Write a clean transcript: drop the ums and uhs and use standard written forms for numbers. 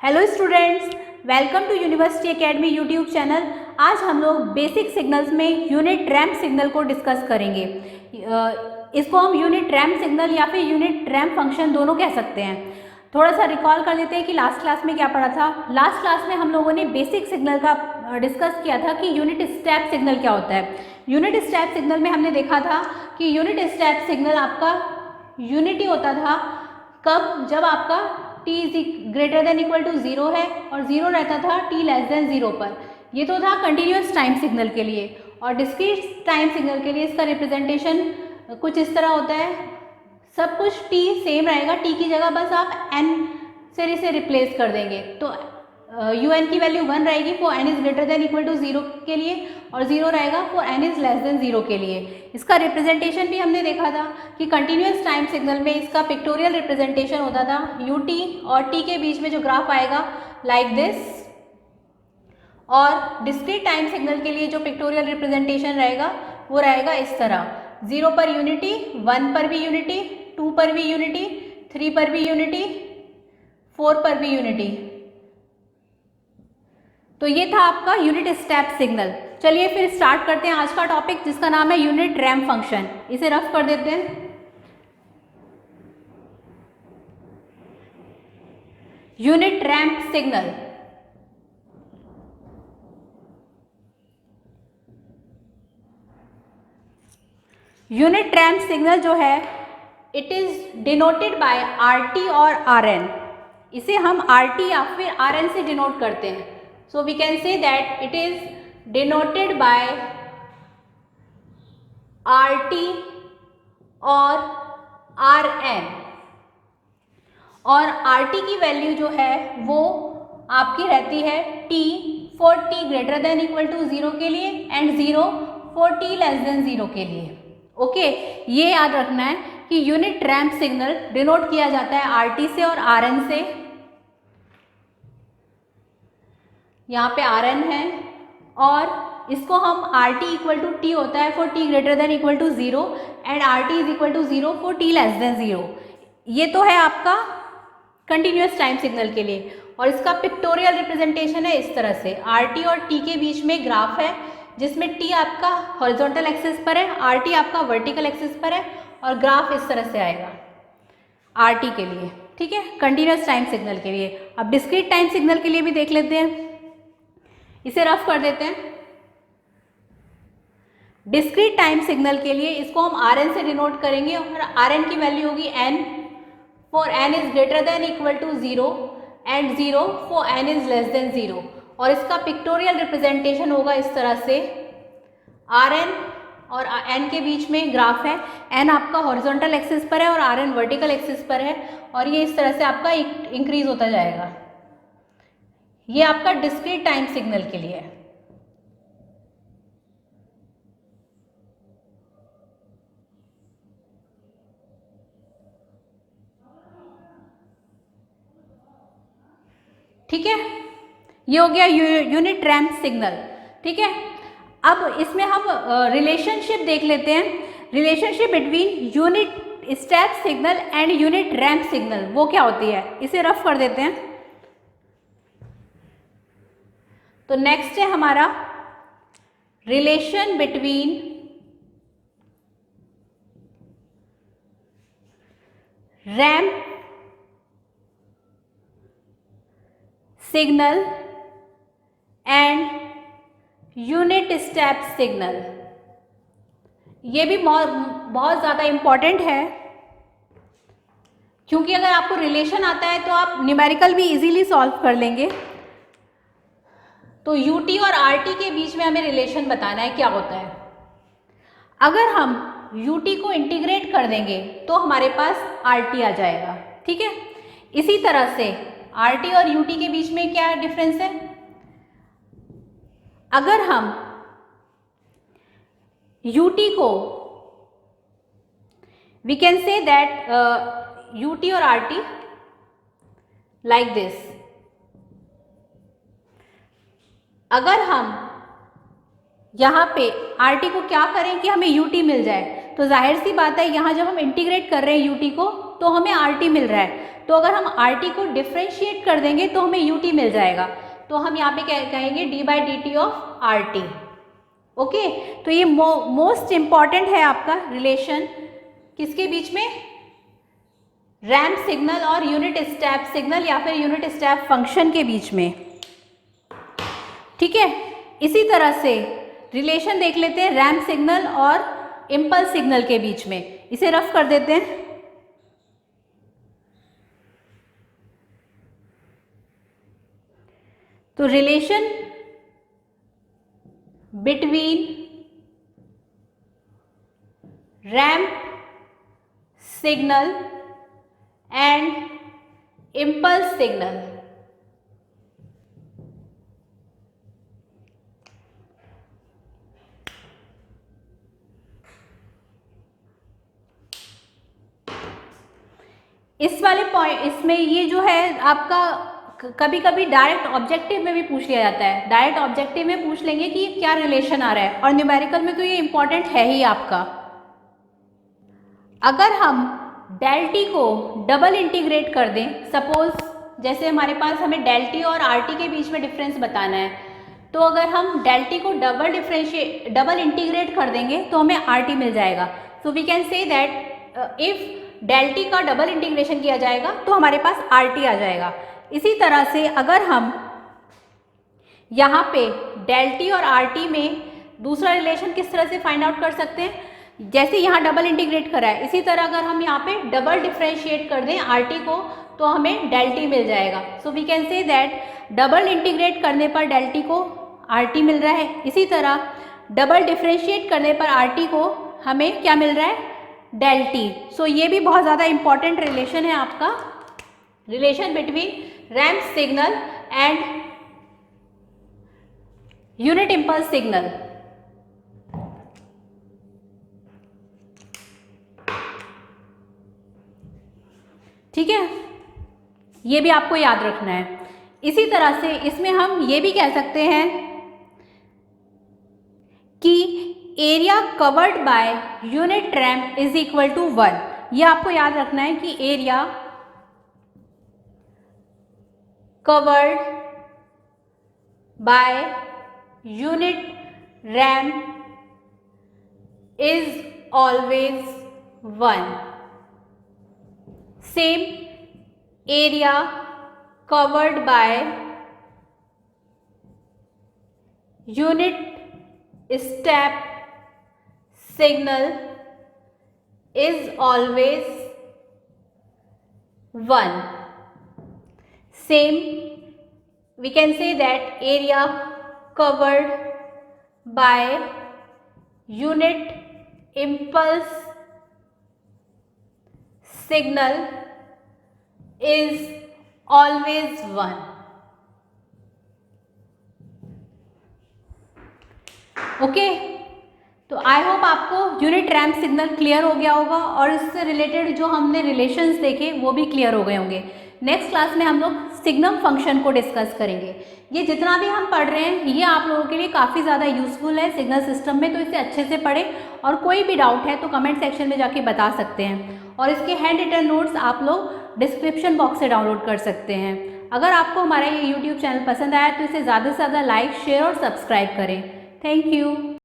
Hello students, welcome to university academy YouTube channel. आज हम लोग बेसिक सिग्नल्स में यूनिट रैंप सिग्नल को डिस्कस करेंगे। इसको हम यूनिट रैंप सिग्नल या फिर यूनिट रैंप फंक्शन दोनों कह सकते हैं। थोड़ा सा रिकॉल कर लेते हैं कि लास्ट क्लास में क्या पढ़ा था। लास्ट क्लास में हम लोगों ने बेसिक सिग्नल का डिस्कस किया था कि यूनिट स्टेप सिग्नल क्या होता है। यूनिट स्टेप सिग्नल में हमने देखा था कि यूनिट स्टेप सिग्नल आपका यूनिटी होता था कब, जब आपका t greater than equal to 0 है और 0 रहता था t लेस देन 0 पर। ये तो था कंटिन्यूस टाइम सिग्नल के लिए। और डिस्क्रीट टाइम सिग्नल के लिए इसका रिप्रेजेंटेशन कुछ इस तरह होता है। सब कुछ t सेम रहेगा, t की जगह बस आप n से इसे रिप्लेस कर देंगे तो un की वैल्यू 1 रहेगी for n is greater than equal to 0 के लिए और 0 रहेगा for n is less than 0 के लिए। इसका रिप्रेजेंटेशन भी हमने देखा था कि कंटिन्यूस टाइम सिग्नल में इसका पिक्टोरियल रिप्रेजेंटेशन होता था ut और t के बीच में जो ग्राफ आएगा लाइक दिस। और डिस्क्रीट टाइम सिग्नल के लिए जो पिक्टोरियल रिप्रेजेंटेशन रहेगा वो रहेगा इस तरह, 0 पर यूनिटी, 1 पर भी यूनिटी, 2 पर भी यूनिटी, 3 पर भी यूनिटी, 4 पर भी यूनिटी। तो ये था आपका यूनिट स्टेप सिग्नल। चलिए फिर स्टार्ट करते हैं आज का टॉपिक जिसका नाम है यूनिट रैंप फंक्शन। इसे रफ कर देते हैं। Unit ramp signal, unit ramp signal जो है it is denoted by RT और RN। इसे हम RT या फिर RN से डिनोट करते हैं। So we can say that it is denoted by RT और RN। और RT की वैल्यू जो है वो आपकी रहती है T for T greater than equal to 0 के लिए and 0 for T less than 0 के लिए। ओके, ये याद रखना है कि यूनिट रैंप सिग्नल डिनोट किया जाता है RT से और RN से। यहाँ पे RN है और इसको हम RT इक्वल टू T होता है for T greater than equal to 0 and RT is equal to 0 for T less than 0। ये तो है आपका कंटिन्यूस टाइम सिग्नल के लिए। और इसका पिक्टोरियल रिप्रेजेंटेशन है इस तरह से, RT और T के बीच में ग्राफ है जिसमें T आपका हॉरिजॉन्टल एक्सिस पर है, RT आपका वर्टिकल एक्सिस पर है और ग्राफ इस तरह से आएगा RT के लिए। ठीक है, कंटिन्यूस टाइम सिग्नल के लिए। अब डिस्क्रीट टाइम सिग्नल के लिए भी देख लेते हैं। इसे रफ कर देते हैं। डिस्क्रीट टाइम सिग्नल के लिए इसको हम RN से डिनोट करेंगे और RN की वैल्यू होगी n for n is greater than equal to 0 and 0 for n is less than 0। और इसका पिक्टोरियल रिप्रेजेंटेशन होगा इस तरह से, RN और n के बीच में ग्राफ है, n आपका हॉरिजॉन्टल एक्सिस पर है और RN वर्टिकल एक्सिस पर है और ये इस तरह से आपका इंक्रीज होता जाएगा। ये आपका डिस्क्रीट टाइम सिग्नल के लिए है। ठीक है, ये हो गया यूनिट रैंप सिग्नल। ठीक है, अब इसमें हम रिलेशनशिप देख लेते हैं। Relationship between unit step signal and unit ramp signal वो क्या होती है, इसे रफ कर देते हैं। तो नेक्स्ट है हमारा relation between ramp signal and unit step signal. ये भी बहुत ज़्यादा इम्पॉर्टेंट है क्योंकि अगर आपको रिलेशन आता है तो आप न्यूमेरिकल भी इजीली सॉल्व कर लेंगे। तो UT और RT के बीच में हमें रिलेशन बताना है क्या होता है। अगर हम UT को इंटीग्रेट कर देंगे तो हमारे पास RT आ जाएगा। ठीक है, इसी तरह से RT और UT के बीच में क्या डिफरेंस है, अगर हम UT को we can say that UT और RT लाइक दिस। अगर हम यहाँ पे RT को क्या करें कि हमें UT मिल जाए, तो जाहिर सी बात है यहाँ जब हम इंटीग्रेट कर रहे हैं UT को तो हमें RT मिल रहा है। तो अगर हम RT को डिफ्रेंशिएट कर देंगे तो हमें UT मिल जाएगा। तो हम यहाँ पे क्या कहेंगे, d/dt ऑफ RT। ओके, तो ये मोस्ट इम्पॉर्टेंट है आपका रिलेशन किसके बीच में, रैंप सिग्नल और यूनिट स्टेप सिग्नल या फिर यूनिट स्टेप फंक्शन के बीच में। ठीक है, इसी तरह से रिलेशन देख लेते हैं रैंप सिग्नल और इम्पल्स सिग्नल के बीच में। इसे रफ कर देते हैं। तो relation between ramp signal and impulse signal. इस वाले पॉइंट, इसमें ये जो है आपका कभी कभी डायरेक्ट ऑब्जेक्टिव में भी पूछ लिया जाता है। डायरेक्ट ऑब्जेक्टिव में पूछ लेंगे कि क्या रिलेशन आ रहा है, और न्यूमेरिकल में तो ये इंपॉर्टेंट है ही आपका। अगर हम डेल टी को डबल इंटीग्रेट कर दें, सपोज जैसे हमारे पास हमें डेल टी और आर टी के बीच में डिफरेंस बताना है, तो अगर हम डेल टी को डबल इंटीग्रेट कर देंगे तो हमें आर टी मिल जाएगा। So we can say that if delta का डबल इंटीग्रेशन किया जाएगा तो हमारे पास आर टी आ जाएगा। इसी तरह से अगर हम यहाँ पे डेल टी और आर टी में दूसरा रिलेशन किस तरह से फाइंड आउट कर सकते हैं, जैसे यहाँ डबल इंटीग्रेट करा है, इसी तरह अगर हम यहाँ पे डबल डिफ्रेंशिएट कर दें आर टी को तो हमें डेल टी मिल जाएगा। So we can say that double integrate करने पर डेल टी को आर टी मिल रहा है, इसी तरह डबल डिफ्रेंशिएट करने पर आर टी को हमें क्या मिल रहा है, डेल टी। सो ये भी बहुत ज़्यादा इंपॉर्टेंट रिलेशन है आपका, relation between ramp signal and unit impulse signal. ठीक है, ये भी आपको याद रखना है। इसी तरह से इसमें हम ये भी कह सकते हैं कि area covered by unit ramp is equal to 1। ये आपको याद रखना है कि area covered by unit ramp is always 1। Same area covered by unit step signal is always 1. Same, we can say that area covered by unit impulse signal is always 1. Okay? तो I hope आपको unit ramp signal clear हो गया होगा और इससे related जो हमने relations देखे वो भी क्लियर हो गए होंगे। नेक्स्ट क्लास में हम लोग सिग्नम फंक्शन को डिस्कस करेंगे। ये जितना भी हम पढ़ रहे हैं ये आप लोगों के लिए काफ़ी ज़्यादा यूजफुल है सिग्नल सिस्टम में, तो इसे अच्छे से पढ़ें और कोई भी डाउट है तो कमेंट सेक्शन में जाके बता सकते हैं। और इसके हैंड रिटन नोट्स आप लोग डिस्क्रिप्शन बॉक्स से डाउनलोड कर सकते हैं। अगर आपको हमारा ये यूट्यूब चैनल पसंद आया तो इसे ज़्यादा से ज़्यादा लाइक, शेयर और सब्सक्राइब करें। Thank you.